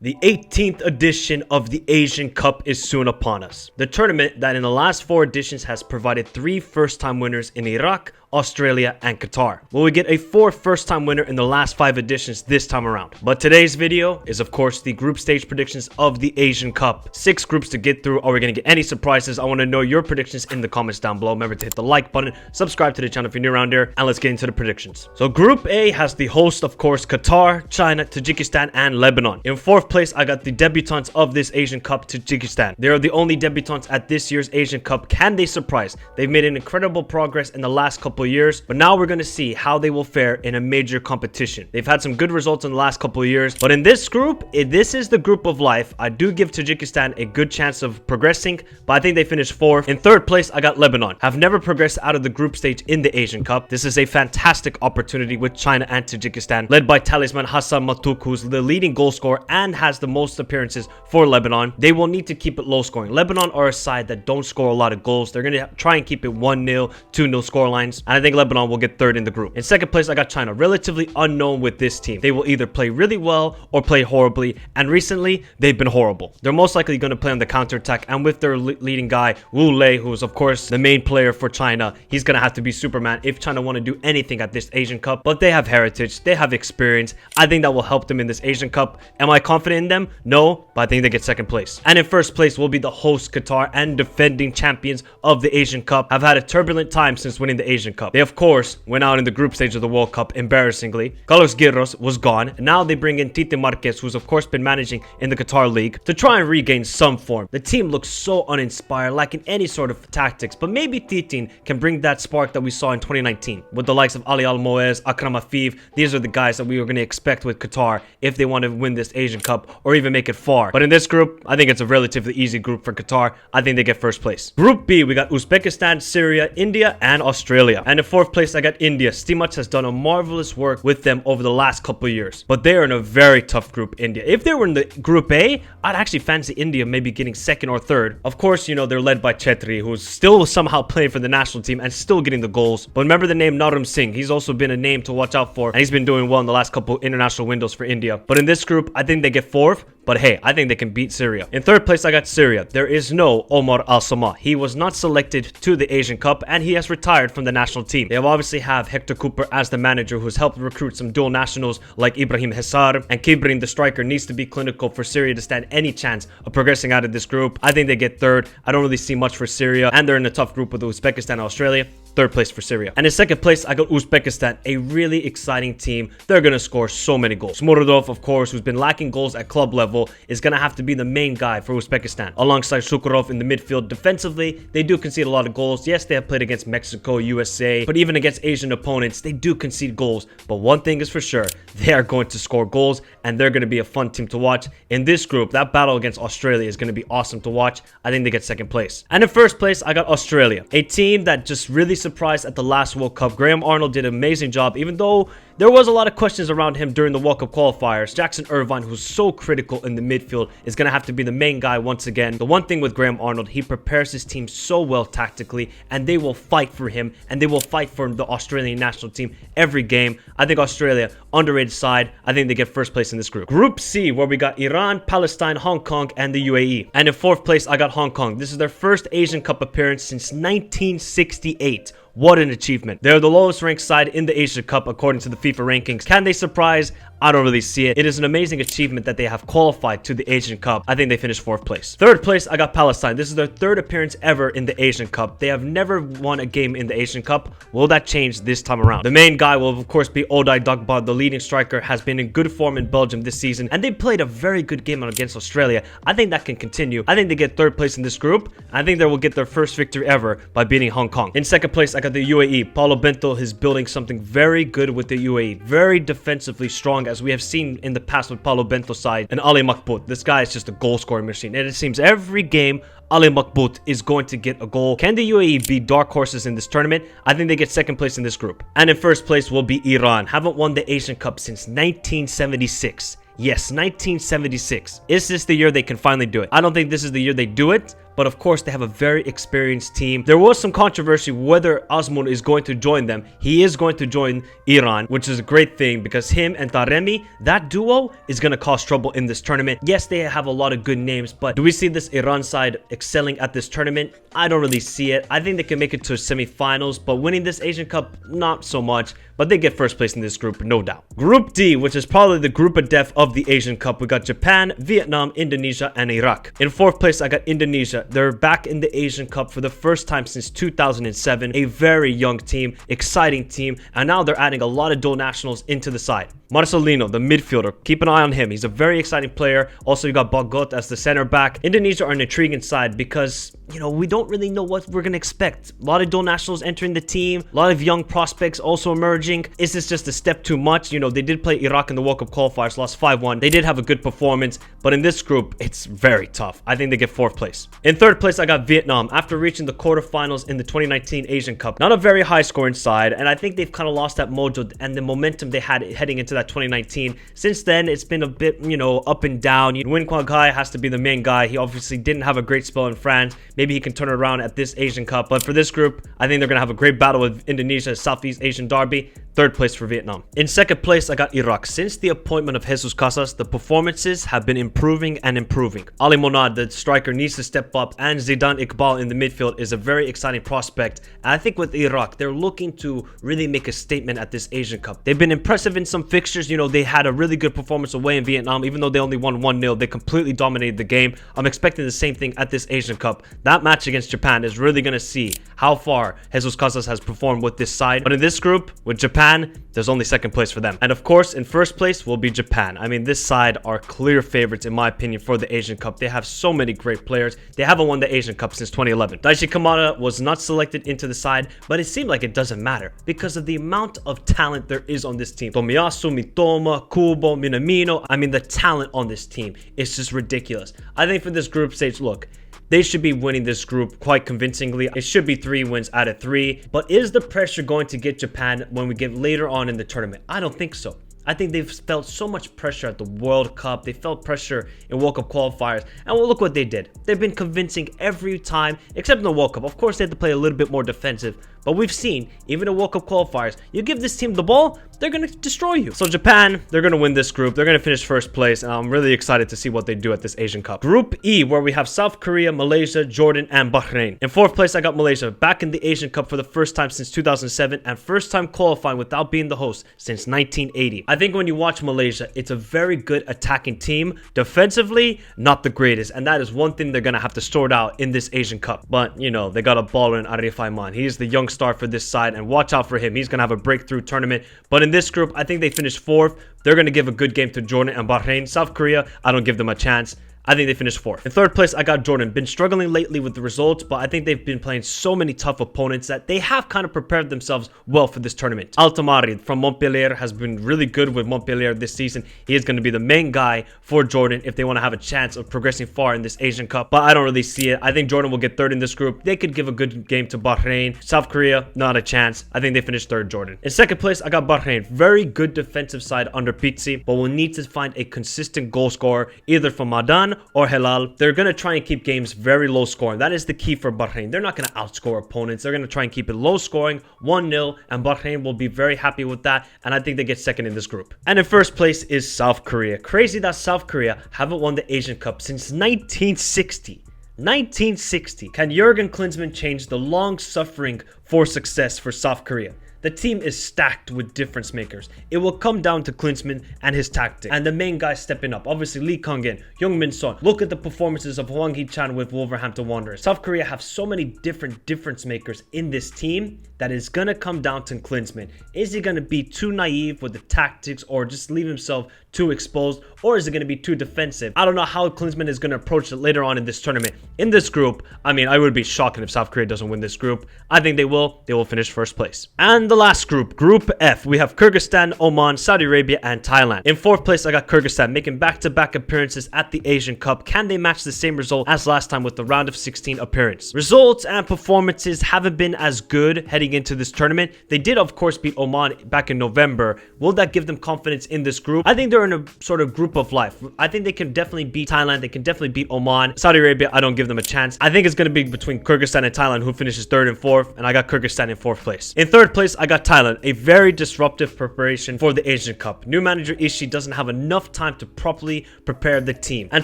The 18th edition of the Asian Cup is soon upon us. The tournament that in the last 4 editions has provided 3 first-time winners in Iraq, Australia, and Qatar. Will we get a 4th first-time winner in the last 5 editions this time around? But today's video is of course the group stage predictions of the Asian Cup. 6 groups to get through. Are we going to get any surprises? I want to know your predictions in the comments down below. Remember to hit the like button, subscribe to the channel if you're new around here, and let's get into the predictions. So Group A has the host, of course, Qatar, China, Tajikistan, and Lebanon. In 4th place, I got the debutants of this Asian Cup, Tajikistan. They are the only debutants at this year's Asian Cup. Can they surprise? They've made an incredible progress in the last couple of years, but now we're going to see how they will fare in a major competition. They've had some good results in the last couple of years, but in this group, this is the group of life. I do give Tajikistan a good chance of progressing, but I think they finished 4th. In 3rd place, I got Lebanon. Have never progressed out of the group stage in the Asian Cup. This is a fantastic opportunity with China and Tajikistan, led by talisman Hassan Matuk, who's the leading goal scorer and has the most appearances for Lebanon. They will need to keep it low scoring. Lebanon are a side that don't score a lot of goals. They're going to try and keep it 1-0, 2-0 score lines, and I think Lebanon will get 3rd in the group. In 2nd place, I got China. Relatively unknown with this team. They will either play really well or play horribly, and recently they've been horrible. They're most likely going to play on the counter-attack, and with their leading guy Wu Lei, who is of course the main player for China, he's going to have to be Superman if China want to do anything at this Asian Cup. But they have heritage, they have experience. I think that will help them in this Asian Cup. Am I confident in them? No, but I think they get 2nd place. And in 1st place will be the host Qatar, and defending champions of the Asian Cup. Have had a turbulent time since winning the Asian Cup. They of course went out in the group stage of the World Cup embarrassingly. Carlos Guerros was gone, and now they bring in Tite Marquez, who's of course been managing in the Qatar League, to try and regain some form. The team looks so uninspired, lacking any sort of tactics, but maybe Tite can bring that spark that we saw in 2019 with the likes of Ali Al-Moez, Akram Afif. These are the guys that we were going to expect with Qatar if they want to win this Asian Cup or even make it far. But in this group, I think it's a relatively easy group for Qatar. I think they get 1st place. Group B, we got Uzbekistan, Syria, India, and Australia. And in 4th place, I got India. Stimac has done a marvelous work with them over the last couple of years, but they are in a very tough group, India. If they were in the Group A, I'd actually fancy India maybe getting 2nd or 3rd. Of course, you know, they're led by Chetri, who's still somehow playing for the national team and still getting the goals. But remember the name Naram Singh. He's also been a name to watch out for, and he's been doing well in the last couple international windows for India. But in this group, I think they get 4th. But hey, I think they can beat Syria. In 3rd place, I got Syria. There is no Omar Al-Samah. He was not selected to the Asian Cup, and he has retired from the national team. They obviously have Hector Cooper as the manager, who's helped recruit some dual nationals like Ibrahim Hessar, and Kibrin, the striker, needs to be clinical for Syria to stand any chance of progressing out of this group. I think they get 3rd. I don't really see much for Syria, and they're in a tough group with Uzbekistan and Australia. 3rd place for Syria. And in 2nd place, I got Uzbekistan, a really exciting team. They're going to score so many goals. Smurodov, of course, who's been lacking goals at club level, is going to have to be the main guy for Uzbekistan. Alongside Shukurov in the midfield. Defensively, they do concede a lot of goals. Yes, they have played against Mexico, USA, but even against Asian opponents, they do concede goals. But one thing is for sure, they are going to score goals, and they're going to be a fun team to watch. In this group, that battle against Australia is going to be awesome to watch. I think they get 2nd place. And in 1st place, I got Australia, a team that just really surprised at the last World Cup. Graham Arnold did an amazing job, even though there was a lot of questions around him during the World Cup qualifiers. Jackson Irvine, who's so critical in the midfield, is going to have to be the main guy once again. The one thing with Graham Arnold, he prepares his team so well tactically, and they will fight for him, and they will fight for the Australian national team every game. I think Australia, underrated side. I think they get 1st place in this group. Group C, where we got Iran, Palestine, Hong Kong, and the UAE. And in 4th place, I got Hong Kong. This is their 1st Asian Cup appearance since 1968. What an achievement. They're the lowest ranked side in the Asia Cup according to the FIFA rankings. Can they surprise? I don't really see it. It is an amazing achievement that they have qualified to the Asian Cup. I think they finished 4th place. 3rd place, I got Palestine. This is their 3rd appearance ever in the Asian Cup. They have never won a game in the Asian Cup. Will that change this time around? The main guy will of course be Oday Dagba. The leading striker has been in good form in Belgium this season, and they played a very good game against Australia. I think that can continue. I think they get 3rd place in this group. I think they will get their 1st victory ever by beating Hong Kong. In 2nd place, I got the UAE. Paulo Bento is building something very good with the UAE. Very defensively strong, as we have seen in the past with Paulo Bento's side, and Ali Makbout. This guy is just a goal scoring machine, and it seems every game Ali Makbout is going to get a goal. Can the UAE be dark horses in this tournament? I think they get 2nd place in this group. And in 1st place will be Iran. Haven't won the Asian Cup since 1976. Yes, 1976. Is this the year they can finally do it? I don't think this is the year they do it, but of course they have a very experienced team. There was some controversy whether Azmoun is going to join them. He is going to join Iran, which is a great thing because him and Taremi, that duo is going to cause trouble in this tournament. Yes, they have a lot of good names, but do we see this Iran side excelling at this tournament? I don't really see it. I think they can make it to semifinals, but winning this Asian Cup, not so much. But they get first place in this group, no doubt. Group D, which is probably the group of death of the Asian Cup. We got Japan, Vietnam, Indonesia, and Iraq. In fourth place, I got Indonesia. They're back in the Asian Cup for the first time since 2007. A very young team, exciting team, and now they're adding a lot of dual nationals into the side. Marcelino, the midfielder, keep an eye on him. He's a very exciting player. Also, you got Bagot as the center back. Indonesia are an intriguing side because, you know, we don't really know what we're going to expect. A lot of dual nationals entering the team. A lot of young prospects also emerging. Is this just a step too much? You know, they did play Iraq in the World Cup qualifiers, lost 5-1. They did have a good performance, but in this group, it's very tough. I think they get fourth place. In third place, I got Vietnam after reaching the quarterfinals in the 2019 Asian Cup. Not a very high scoring side, and I think they've kind of lost that mojo and the momentum they had heading into that 2019. Since then, it's been a bit, you know, up and down. Nguyen Quang Khai has to be the main guy. He obviously didn't have a great spell in France. Maybe he can turn it around at this Asian Cup, but for this group, I think they're going to have a great battle with Indonesia, Southeast Asian derby. Third place for Vietnam. In second place, I got Iraq. Since the appointment of Jesus Casas, the performances have been improving and improving. Ali Monad, the striker, needs to step up, and Zidane Iqbal in the midfield is a very exciting prospect. And I think with Iraq, they're looking to really make a statement at this Asian Cup. They've been impressive in some fixtures. You know, they had a really good performance away in Vietnam, even though they only won 1-0. They completely dominated the game. I'm expecting the same thing at this Asian Cup. That match against Japan is really going to see how far Jesus Casas has performed with this side. But in this group, with Japan, there's only second place for them. And of course, in first place will be Japan. I mean, this side are clear favorites, in my opinion, for the Asian Cup. They have so many great players. They haven't won the Asian Cup since 2011. Daichi Kamada was not selected into the side, but it seemed like it doesn't matter because of the amount of talent there is on this team. Tomiyasu, Mitoma, Kubo, Minamino. I mean, the talent on this team is just ridiculous. I think for this group stage, look, they should be winning this group quite convincingly. It should be 3 wins out of 3. But is the pressure going to get Japan when we get later on in the tournament? I don't think so. I think they've felt so much pressure at the World Cup. They felt pressure in World Cup qualifiers. And well, look what they did. They've been convincing every time, except in the World Cup. Of course, they had to play a little bit more defensive. But we've seen, even in World Cup qualifiers, you give this team the ball, they're going to destroy you. So Japan, they're going to win this group. They're going to finish first place. And I'm really excited to see what they do at this Asian Cup. Group E, where we have South Korea, Malaysia, Jordan, and Bahrain. In fourth place, I got Malaysia, back in the Asian Cup for the first time since 2007 and first time qualifying without being the host since 1980. I think when you watch Malaysia, it's a very good attacking team. Defensively, not the greatest. And that is one thing they're going to have to sort out in this Asian Cup. But, you know, they got a baller in Arif Aiman. He's the young star for this side, and watch out for him. He's going to have a breakthrough tournament. But in this group, I think they finished fourth. They're going to give a good game to Jordan and Bahrain. South Korea, I don't give them a chance. I think they finished fourth. In third place, I got Jordan. Been struggling lately with the results, but I think they've been playing so many tough opponents that they have kind of prepared themselves well for this tournament. Altamari from Montpellier has been really good with Montpellier this season. He is going to be the main guy for Jordan if they want to have a chance of progressing far in this Asian Cup, but I don't really see it. I think Jordan will get third in this group. They could give a good game to Bahrain. South Korea, not a chance. I think they finished third, Jordan. In second place, I got Bahrain. Very good defensive side under Pizzi, but we'll need to find a consistent goal scorer, either from Madan or Helal. They're going to try and keep games very low scoring. That is the key for Bahrain. They're not going to outscore opponents. They're going to try and keep it low scoring, 1-0, and Bahrain will be very happy with that, and I think they get second in this group. And in first place is South Korea. Crazy that South Korea haven't won the Asian Cup since 1960. 1960. Can Jurgen Klinsmann change the long suffering for success for South Korea? The team is stacked with difference makers. It will come down to Klinsmann and his tactics, and the main guys stepping up. Obviously, Lee Kang-in, Heung-min Son. Look at the performances of Hwang Hee-chan with Wolverhampton Wanderers. South Korea have so many different difference makers in this team that is going to come down to Klinsmann. Is he going to be too naive with the tactics or just leave himself too exposed, or is it going to be too defensive? I don't know how Klinsmann is going to approach it later on in this tournament. In this group, I mean, I would be shocked if South Korea doesn't win this group. I think they will. They will finish first place. And the last group, Group F, we have Kyrgyzstan, Oman, Saudi Arabia, and Thailand. In fourth place, I got Kyrgyzstan, making back-to-back appearances at the Asian Cup. Can they match the same result as last time with the round of 16 appearance? Results and performances haven't been as good heading into this tournament. They did, of course, beat Oman back in November. Will that give them confidence in this group? I think they're in a sort of group of life. I think they can definitely beat Thailand. They can definitely beat Oman. Saudi Arabia, I don't give them a chance. I think it's going to be between Kyrgyzstan and Thailand, who finishes 3rd and 4th, and I got Kyrgyzstan in 4th place. In 3rd place, I got Thailand, a very disruptive preparation for the Asian Cup. New manager Ishii doesn't have enough time to properly prepare the team, and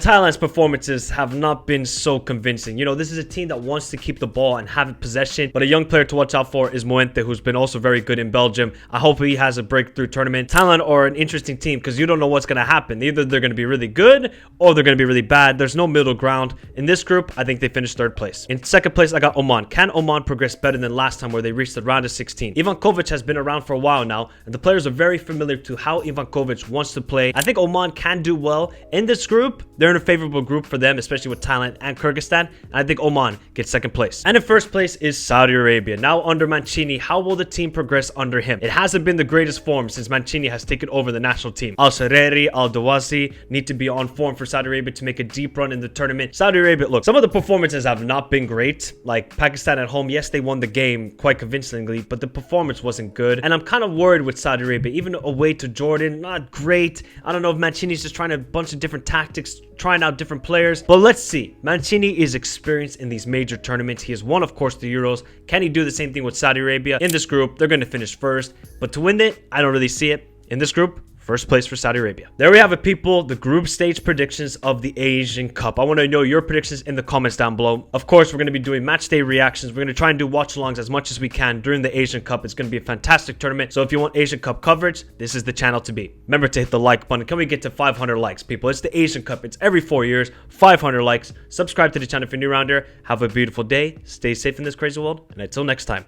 Thailand's performances have not been so convincing. You know, this is a team that wants to keep the ball and have possession, but a young player to watch out for is Moente, who's been also very good in Belgium. I hope he has a breakthrough tournament. Thailand are an interesting team because you don't know what's going to happen. Either they're going to be really good or they're going to be really bad. There's no middle ground. In this group, I think they finished 3rd place. In 2nd place, I got Oman. Can Oman progress better than last time where they reached the round of 16? Ivan Kovic has been around for a while now, and the players are very familiar to how Ivan Kovic wants to play. I think Oman can do well in this group. They're in a favorable group for them, especially with Thailand and Kyrgyzstan, and I think Oman gets 2nd place. And in 1st place is Saudi Arabia. Now under Mancini, how will the team progress under him? It hasn't been the greatest form since Mancini has taken over the national team. Al-Shareri, Al-Dawazi need to be on form for Saudi Arabia to make a deep run in the tournament. Saudi Arabia, look, some of the performances have not been great. Like Pakistan at home, yes, they won the game quite convincingly, but the performance wasn't good. And I'm kind of worried with Saudi Arabia, even away to Jordan, not great. I don't know if Mancini's just trying a bunch of different tactics, trying out different players, but let's see. Mancini is experienced in these major tournaments. He has won, of course, the Euros. Can he do the same thing with Saudi Arabia? In this group, they're going to finish 1st, but to win it, I don't really see it. In this group, 1st place for Saudi Arabia. There we have it, people. The group stage predictions of the Asian Cup. I want to know your predictions in the comments down below. Of course, we're going to be doing match day reactions. We're going to try and do watch-alongs as much as we can during the Asian Cup. It's going to be a fantastic tournament. So if you want Asian Cup coverage, this is the channel to be. Remember to hit the like button. Can we get to 500 likes, people? It's the Asian Cup. It's every 4 years. 500 likes. Subscribe to the channel if you're new around here. Have a beautiful day. Stay safe in this crazy world. And until next time,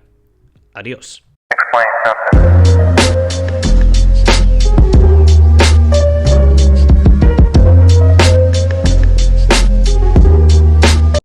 adios. Explain something.